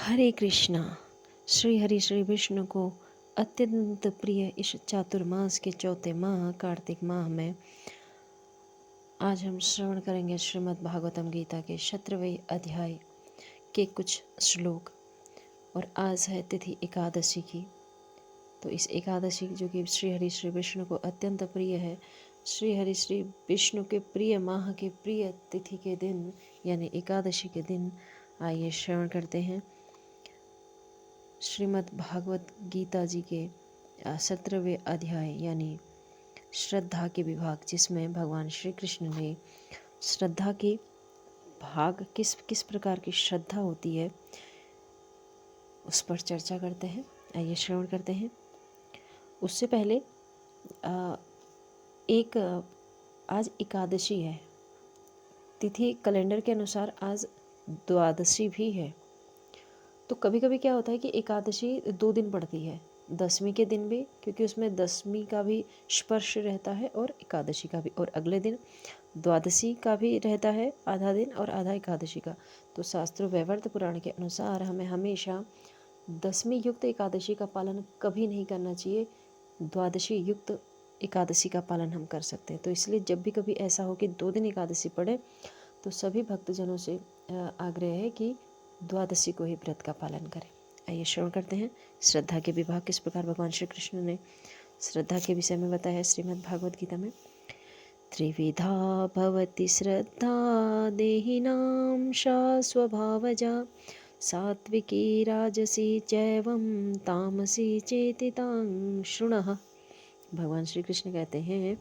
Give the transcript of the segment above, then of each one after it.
हरे कृष्णा। श्री हरि श्री विष्णु को अत्यंत प्रिय इस चातुर्मास के चौथे माह कार्तिक माह में आज हम श्रवण करेंगे श्रीमद् भागवतम गीता के 17वें अध्याय के कुछ श्लोक। और आज है तिथि एकादशी की। तो इस एकादशी जो कि श्री हरि श्री विष्णु को अत्यंत प्रिय है, श्री हरि श्री विष्णु के प्रिय माह के प्रिय तिथि के दिन यानी एकादशी के दिन आइए श्रवण करते हैं श्रीमद् भागवत गीता जी के 17वें अध्याय यानी श्रद्धा के विभाग, जिसमें भगवान श्री कृष्ण ने श्रद्धा के भाग किस प्रकार की श्रद्धा होती है उस पर चर्चा करते हैं। आइए श्रवण करते हैं। उससे पहले आज एकादशी है। तिथि कैलेंडर के अनुसार आज द्वादशी भी है। तो कभी कभी क्या होता है कि एकादशी 2 दिन पड़ती है, दसवीं के दिन भी, क्योंकि उसमें दसवीं का भी स्पर्श रहता है और एकादशी का भी, और अगले दिन द्वादशी का भी रहता है, आधा दिन और आधा एकादशी का। तो शास्त्रों वैवर्त पुराण के अनुसार हमें हमेशा दसवीं युक्त एकादशी का पालन कभी नहीं करना चाहिए, द्वादशी युक्त एकादशी का पालन हम कर सकते हैं। तो इसलिए जब भी कभी ऐसा हो कि 2 दिन एकादशी पड़े तो सभी भक्तजनों से आग्रह है कि द्वादशी को ही व्रत का पालन करें। आइए श्रवण करते हैं श्रद्धा के विभाग किस प्रकार भगवान श्री कृष्ण ने श्रद्धा के विषय में बताया है श्रीमद् भागवत गीता में। त्रिविधा भवति श्रद्धा देहिनां सा स्वभावजा सात्विकी राजसी चैवं तामसी चेति तां शृणुः। भगवान श्री कृष्ण कहते हैं,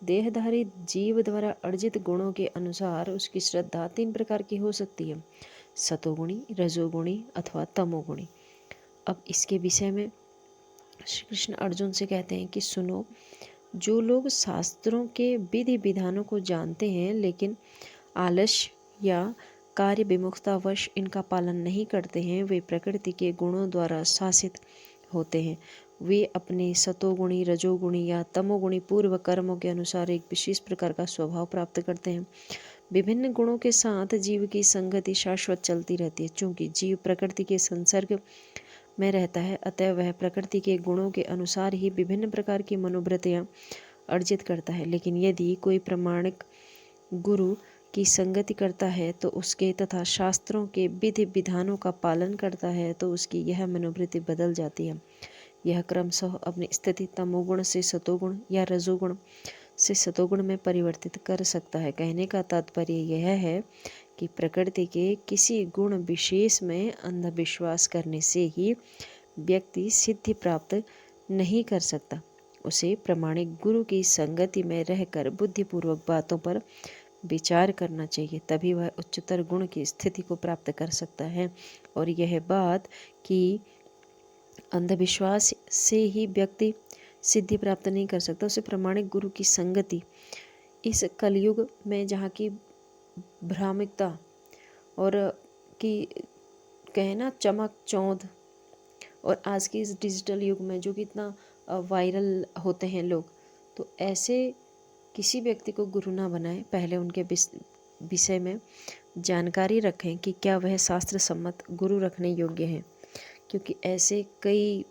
देहधारी जीव द्वारा अर्जित गुणों के अनुसार उसकी श्रद्धा 3 प्रकार की हो सकती है, सतोगुणी, रजोगुणी अथवा तमोगुणी। अब इसके विषय में श्री कृष्ण अर्जुन से कहते हैं कि सुनो, जो लोग शास्त्रों के विधि विधानों को जानते हैं लेकिन आलस्य या कार्य विमुखतावश इनका पालन नहीं करते हैं, वे प्रकृति के गुणों द्वारा शासित होते हैं। वे अपने सतोगुणी, रजोगुणी या तमोगुणी पूर्व कर्मों के अनुसार एक विशेष प्रकार का स्वभाव प्राप्त करते हैं। विभिन्न गुणों के साथ जीव की संगति शाश्वत चलती रहती है। चूंकि जीव प्रकृति के संसर्ग में रहता है, अतः वह प्रकृति के गुणों के अनुसार ही विभिन्न प्रकार की मनोवृत्तियाँ अर्जित करता है। लेकिन यदि कोई प्रामाणिक गुरु की संगति करता है तो उसके तथा शास्त्रों के विधि विधानों का पालन करता है तो उसकी यह मनोवृत्ति बदल जाती है। यह क्रमशः अपनी स्थिति तमोगुण से सतोगुण या रजोगुण से सतोगुण में परिवर्तित कर सकता है। कहने का तात्पर्य यह है कि प्रकृति के किसी गुण विशेष में अंधविश्वास करने से ही व्यक्ति सिद्धि प्राप्त नहीं कर सकता। उसे प्रामाणिक गुरु की संगति में रहकर बुद्धिपूर्वक बातों पर विचार करना चाहिए, तभी वह उच्चतर गुण की स्थिति को प्राप्त कर सकता है। और यह बात कि अंधविश्वास से ही व्यक्ति सिद्धि प्राप्त नहीं कर सकता, उसे प्रामाणिक गुरु की संगति इस कलयुग में जहाँ की भ्रामिकता और की कहना चमक चौंध, और आज की इस डिजिटल युग में जो कि इतना वायरल होते हैं लोग, तो ऐसे किसी व्यक्ति को गुरु ना बनाएं। पहले उनके विषय में जानकारी रखें कि क्या वह शास्त्र सम्मत गुरु रखने योग्य हैं, क्योंकि ऐसे कई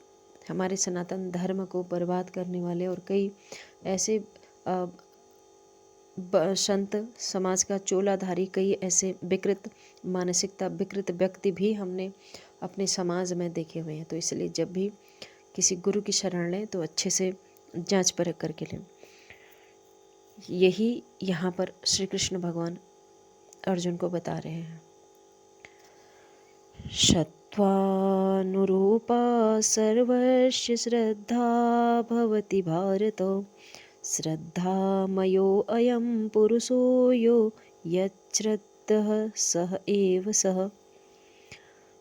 हमारे सनातन धर्म को बर्बाद करने वाले और कई ऐसे संत समाज का चोलाधारी, कई ऐसे विकृत मानसिकता, विकृत व्यक्ति भी हमने अपने समाज में देखे हुए हैं। तो इसलिए जब भी किसी गुरु की शरण लें तो अच्छे से जांच परख करके लें। यही यहाँ पर श्री कृष्ण भगवान अर्जुन को बता रहे हैं। सत्त्वानुरूपा सर्वस्य श्रद्धा भवति भारत, श्रद्धामयो अयं पुरुषो यो यच्छ्रद्धः सः एव सः।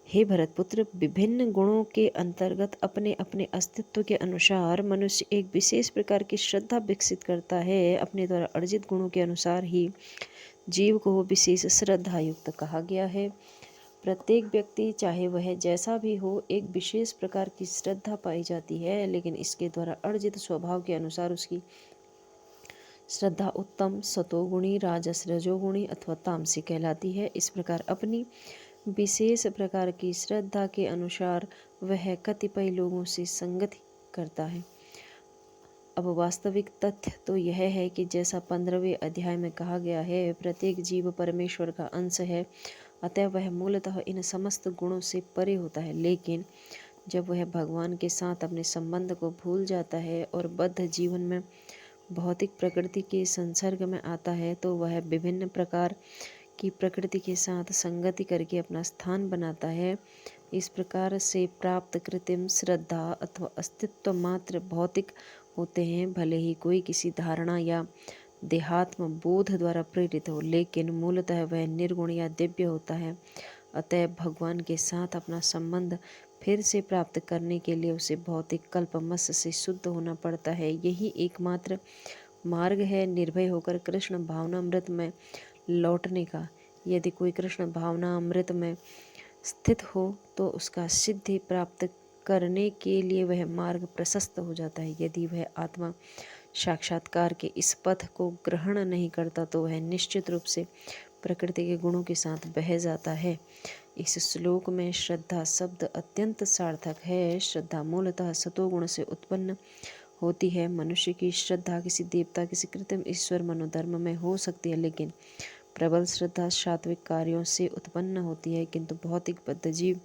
हे भरतपुत्र, विभिन्न गुणों के अंतर्गत अपने अपने अस्तित्व के अनुसार मनुष्य एक विशेष प्रकार की श्रद्धा विकसित करता है। अपने द्वारा अर्जित गुणों के अनुसार ही जीव को विशेष श्रद्धा युक्त कहा गया है। प्रत्येक व्यक्ति चाहे वह जैसा भी हो, एक विशेष प्रकार की श्रद्धा पाई जाती है, लेकिन इसके द्वारा अर्जित स्वभाव के अनुसार उसकी श्रद्धा उत्तम, सतोगुणी, राजस, रजोगुणी अथवा तामसी कहलाती है। इस प्रकार अपनी विशेष प्रकार की श्रद्धा के अनुसार वह कतिपय लोगों से संगति करता है। अब वास्तविक तथ्य तो यह है कि जैसा 15वें अध्याय में कहा गया है, प्रत्येक जीव परमेश्वर का अंश है, अतः वह मूलतः इन समस्त गुणों से परे होता है। लेकिन जब वह भगवान के साथ अपने संबंध को भूल जाता है और बद्ध जीवन में भौतिक प्रकृति के संसर्ग में आता है, तो वह विभिन्न प्रकार की प्रकृति के साथ संगति करके अपना स्थान बनाता है। इस प्रकार से प्राप्त कृत्रिम श्रद्धा अथवा अस्तित्व मात्र भौतिक होते हैं, भले ही कोई किसी धारणा या देहात्म बोध द्वारा प्रेरित हो, लेकिन मूलतः वह निर्गुण या दिव्य होता है। अतः भगवान के साथ अपना संबंध फिर से प्राप्त करने के लिए उसे भौतिक कल्पमस से शुद्ध होना पड़ता है। यही एकमात्र मार्ग है निर्भय होकर कृष्ण भावनामृत में लौटने का। यदि कोई कृष्ण भावनामृत में स्थित हो तो उसका सिद्धि प्राप्त करने के लिए वह मार्ग प्रशस्त हो जाता है। यदि वह आत्मा साक्षात्कार के इस पथ को ग्रहण नहीं करता तो वह निश्चित रूप से प्रकृति के गुणों के साथ बह जाता है। इस श्लोक में श्रद्धा शब्द अत्यंत सार्थक है। श्रद्धा मूलतः सतोगुण से उत्पन्न होती है। मनुष्य की श्रद्धा किसी देवता, किसी कृत्रिम ईश्वर, मनोधर्म में हो सकती है, लेकिन प्रबल श्रद्धा सात्विक कार्यों से उत्पन्न होती है। किंतु भौतिक बद्ध जीव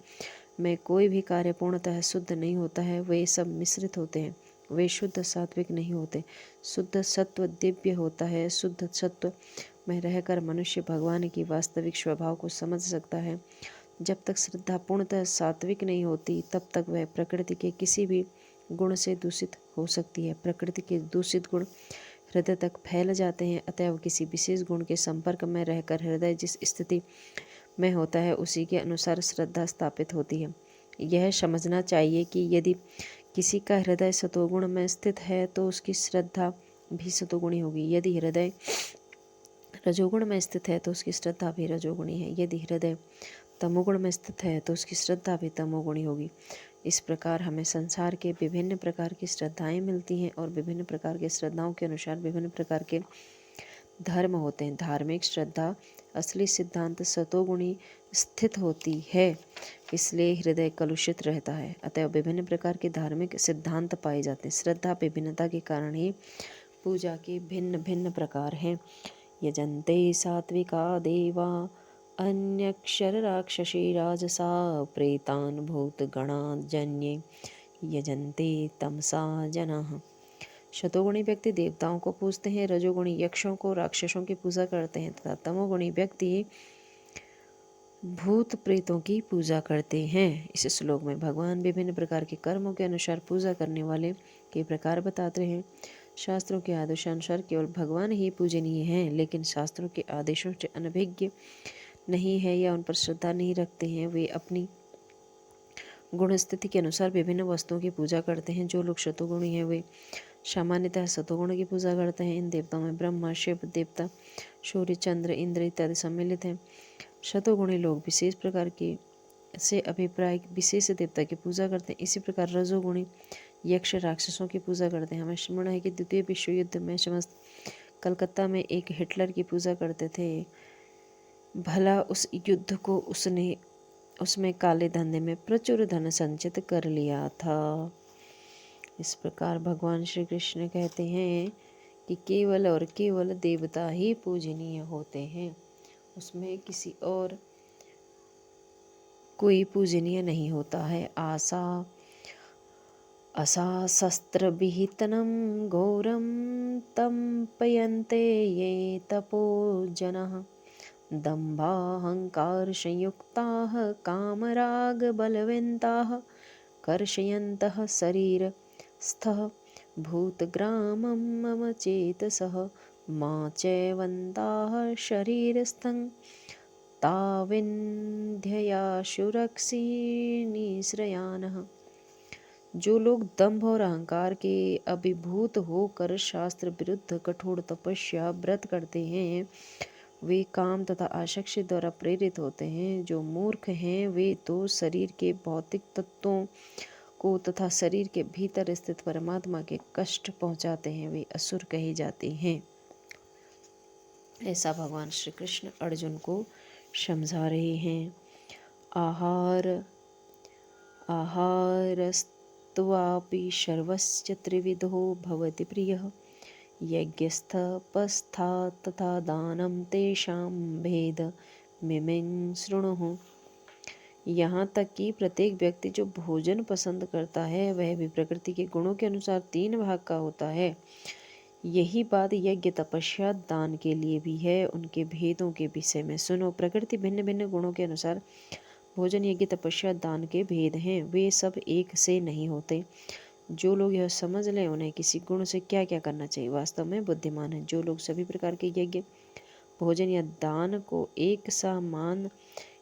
में कोई भी कार्य पूर्णतः शुद्ध नहीं होता है, वे सब मिश्रित होते हैं, वे शुद्ध सात्विक नहीं होते। शुद्ध सत्व दिव्य होता है। शुद्ध सत्व में रहकर मनुष्य भगवान की वास्तविक स्वभाव को समझ सकता है। जब तक श्रद्धा पूर्णतः सात्विक नहीं होती, तब तक वह प्रकृति के किसी भी गुण से दूषित हो सकती है। प्रकृति के दूषित गुण हृदय तक फैल जाते हैं, अतः किसी विशेष गुण के संपर्क में रहकर हृदय जिस स्थिति में होता है उसी के अनुसार श्रद्धा स्थापित होती है। यह समझना चाहिए कि यदि किसी का हृदय सतोगुण में स्थित है तो उसकी श्रद्धा भी सतोगुणी होगी। यदि हृदय रजोगुण में स्थित है तो उसकी श्रद्धा भी रजोगुणी है। यदि हृदय तमोगुण में स्थित है तो उसकी श्रद्धा भी तमोगुणी होगी। इस प्रकार हमें संसार के विभिन्न प्रकार की श्रद्धाएं मिलती हैं और विभिन्न प्रकार की श्रद्धाओं के अनुसार विभिन्न प्रकार के धर्म होते हैं। धार्मिक श्रद्धा असली सिद्धांत सतोगुणी स्थित होती है, इसलिए हृदय कलुषित रहता है। अतः विभिन्न प्रकार के धार्मिक सिद्धांत पाए जाते हैं। श्रद्धा विभिन्नता के कारण ही पूजा के भिन्न भिन्न प्रकार हैं। यजन्ते सात्विका देवा अन्यक्षर राक्षसी राजसा प्रेतान भूतगणा जन्ये यजन्ते तमसा जनाः। शतोगुणी व्यक्ति देवताओं को पूजते हैं, रजोगुणी यक्षों को, राक्षसों की पूजा करते हैं तथा तमोगुणी व्यक्ति भूत प्रेतों की पूजा करते हैं। इस श्लोक में भगवान विभिन्न प्रकार के कर्मों के अनुसार पूजा करने वाले के प्रकार बताते हैं। शास्त्रों के आदेशानुसार केवल भगवान ही पूजनीय हैं, लेकिन शास्त्रों के आदेशों से अनभिज्ञ नहीं है या उन पर श्रद्धा नहीं रखते हैं, वे अपनी गुण स्थिति के अनुसार विभिन्न वस्तुओं की पूजा करते हैं। जो लोग शतोगुणी हैं वे सामान्यतः सतोगुण की पूजा करते हैं। इन देवताओं में ब्रह्मा, शिव, देवता, सूर्य, चंद्र, इंद्र इत्यादि सम्मिलित हैं। शतोगुणी लोग विशेष प्रकार के से अभिप्राय विशेष देवता की पूजा करते हैं। इसी प्रकार रजोगुणी यक्ष राक्षसों की पूजा करते हैं। हमें स्मरण है कि द्वितीय विश्व युद्ध में समस्त कलकत्ता में एक हिटलर की पूजा करते थे। भला उस युद्ध को उसमें काले धंधे में प्रचुर धन संचित कर लिया था। इस प्रकार भगवान श्री कृष्ण कहते हैं कि केवल और केवल देवता ही पूजनीय होते हैं, उसमें किसी और कोई पूजनीय नहीं होता है। आसा शस्त्र विहितनम घोरम तंपयन्ते ये तपो जनः दम्भाहंकार संयुक्ताः कामराग बलवन्ताः कर्षयन्तः शरीर स्थः भूतग्रामं मम चेतसः मा चैवन्ताः शरीरस्थं ताविन्ध्ययाशुरक्षीनिश्रयानः। जो लोग दंभ और अहंकार के अभिभूत होकर शास्त्र विरुद्ध कठोर तपस्या व्रत करते हैं, वे काम तथा आसक्ति द्वारा प्रेरित होते हैं। जो मूर्ख हैं वे तो शरीर के भौतिक तत्वों को तथा शरीर के भीतर स्थित परमात्मा के कष्ट पहुंचाते हैं, वे असुर कहे जाते हैं। ऐसा भगवान श्री कृष्ण अर्जुन को समझा रहे हैं। आहार आहारस्त्वापि सर्वस्य त्रिविधो भवति प्रियः। यज्ञस्थपस्था तथा दानं तेषां भेदमिमं शृणुः। यहाँ तक कि प्रत्येक व्यक्ति जो भोजन पसंद करता है वह भी प्रकृति के गुणों के अनुसार 3 भाग का होता है। यही बात यज्ञ तपस्या दान के लिए भी है। उनके भेदों के विषय में सुनो। प्रकृति भिन्न भिन्न गुणों के अनुसार भोजन यज्ञ तपस्या दान के भेद हैं। वे सब एक से नहीं होते। जो लोग यह समझ लें उन्हें किसी गुण से क्या क्या करना चाहिए वास्तव में बुद्धिमान है। जो लोग सभी प्रकार के यज्ञ भोजन या दान को एक सा मान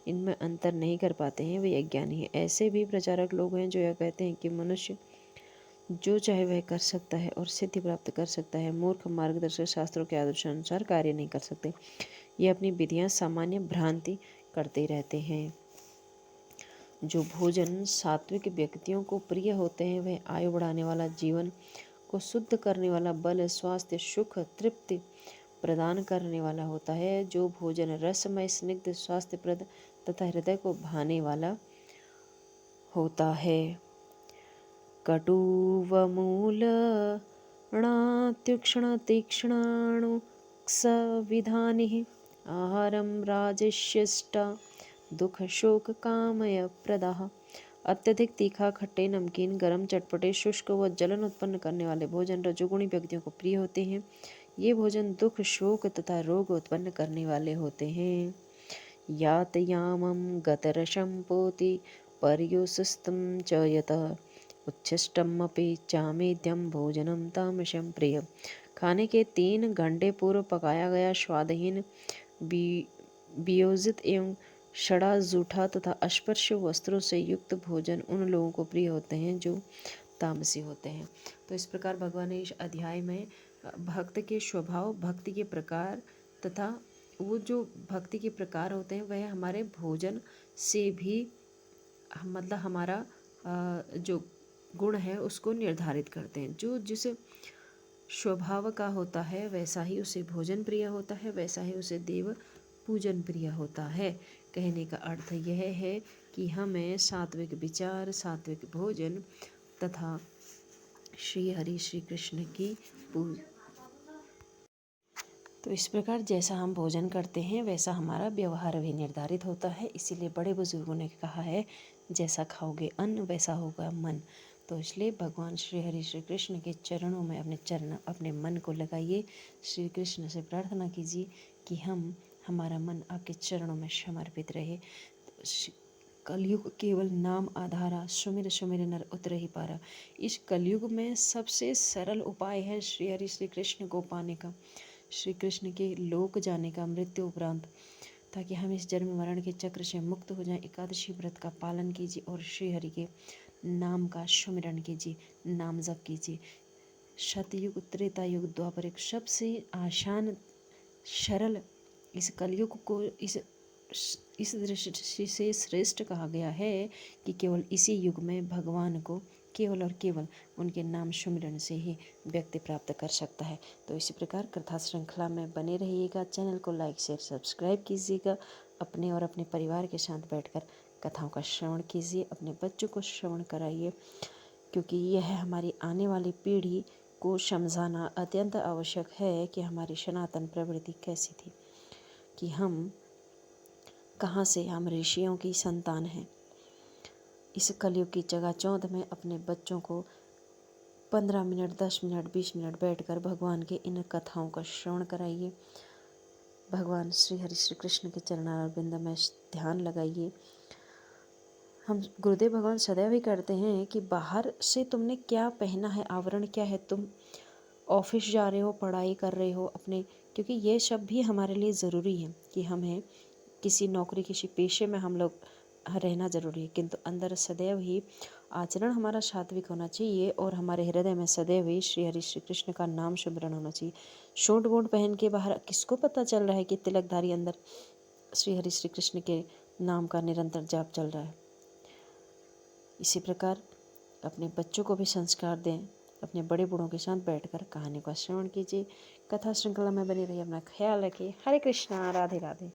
इनमें अंतर नहीं कर पाते हैं वे अज्ञानी हैं। ऐसे भी प्रचारक लोग हैं जो यह कहते हैं कि मनुष्य जो चाहे वह कर सकता है और सिद्धि प्राप्त कर सकता है। मूर्ख मार्गदर्शक शास्त्रों के आदेशानुसार कार्य नहीं कर सकते। ये अपनी विधियां सामान्य भ्रांति करते रहते हैं। जो भोजन सात्विक व्यक्तियों को प्रिय होते हैं वह आयु बढ़ाने वाला, जीवन को शुद्ध करने वाला, बल स्वास्थ्य सुख तृप्ति प्रदान करने वाला होता है। जो भोजन रसमय स्निग्ध स्वास्थ्यप्रद तथा हृदय को भाने वाला होता है। कटुवमूलणात्युक्षण तीक्ष्णाणुक्सविधानिः आहारं राजस्यष्टा दुख शोक कामय प्रदाः। अत्यधिक तीखा, खट्टे, नमकीन, गरम, चटपटे, शुष्क व जलन उत्पन्न करने वाले भोजन रजोगुणी व्यक्तियों को प्रिय होते हैं। ये भोजन दुख शोक तथा रोग उत्पन्न करने वाले होते हैं। यातयामं गतरसं पोति पर्युषिस्तं च यतः उच्छिष्टमपि चामेद्यं भोजनं तामसं प्रिय। खाने के 3 घंटे पूर्व पकाया गया स्वादहीन वियोजित एवं सड़ा जूठा तथा अस्पर्श वस्त्रों से युक्त भोजन उन लोगों को प्रिय होते हैं जो तामसी होते हैं। तो इस प्रकार भगवान ने इस अध्याय में भक्त के स्वभाव, भक्ति के प्रकार तथा वो जो भक्ति के प्रकार होते हैं वह हमारे भोजन से भी मतलब हमारा जो गुण है उसको निर्धारित करते हैं। जो जिस स्वभाव का होता है वैसा ही उसे भोजन प्रिय होता है, वैसा ही उसे देव पूजन प्रिय होता है। कहने का अर्थ यह है कि हमें सात्विक विचार, सात्विक भोजन तथा श्री हरि श्री कृष्ण की पूजा। तो इस प्रकार जैसा हम भोजन करते हैं वैसा हमारा व्यवहार भी निर्धारित होता है। इसीलिए बड़े बुजुर्गों ने कहा है जैसा खाओगे अन्न वैसा होगा मन। तो इसलिए भगवान श्री हरि श्री कृष्ण के चरणों में अपने मन को लगाइए। श्री कृष्ण से प्रार्थना कीजिए कि हमारा मन आपके चरणों में समर्पित रहे। कलयुग केवल नाम आधारा, सुमिर सुमिर नर उतर ही पारा। इस कलयुग में सबसे सरल उपाय है श्री हरि श्री कृष्ण को पाने का, श्री कृष्ण के लोक जाने का मृत्यु उपरांत, ताकि हम इस जन्म मरण के चक्र से मुक्त हो जाएं। एकादशी व्रत का पालन कीजिए और श्री हरि के नाम का सुमिरन कीजिए, नाम जप कीजिए। सतयुग, त्रेता युग, द्वापर युग सबसे आसान सरल इस कलयुग को इस दृष्टि से श्रेष्ठ कहा गया है कि केवल इसी युग में भगवान को केवल और केवल उनके नाम सुमिरन से ही व्यक्ति प्राप्त कर सकता है। तो इसी प्रकार कथा श्रृंखला में बने रहिएगा। चैनल को लाइक शेयर सब्सक्राइब कीजिएगा। अपने और अपने परिवार के साथ बैठकर कथाओं का श्रवण कीजिए। अपने बच्चों को श्रवण कराइए, क्योंकि यह हमारी आने वाली पीढ़ी को समझाना अत्यंत आवश्यक है कि हमारी सनातन प्रवृत्ति कैसी थी, कि हम कहाँ से, हम ऋषियों की संतान हैं। इस कलयुग की चकाचौंध में अपने बच्चों को 15 मिनट, 10 मिनट, 20 मिनट बैठकर भगवान के इन कथाओं का श्रवण कराइए। भगवान श्री हरि श्री कृष्ण के चरणारविंद में ध्यान लगाइए। हम गुरुदेव भगवान सदैव ही करते हैं कि बाहर से तुमने क्या पहना है, आवरण क्या है, तुम ऑफिस जा रहे हो, पढ़ाई कर रहे हो अपने, क्योंकि ये सब भी हमारे लिए ज़रूरी है कि हमें किसी नौकरी, किसी पेशे में हम लोग रहना ज़रूरी है, किंतु अंदर सदैव ही आचरण हमारा सात्विक होना चाहिए और हमारे हृदय में सदैव ही श्री हरि श्री कृष्ण का नाम सुमिरन होना चाहिए। शोट वोट पहन के बाहर किसको पता चल रहा है कि तिलकधारी अंदर श्री हरि श्री कृष्ण के नाम का निरंतर जाप चल रहा है। इसी प्रकार अपने बच्चों को भी संस्कार दें। अपने बड़े बूढ़ों के साथ बैठकर कहानी का श्रवण कीजिए। कथा श्रृंखला में बनी रहिए। अपना ख्याल रखिए। हरे कृष्णा, राधे राधे।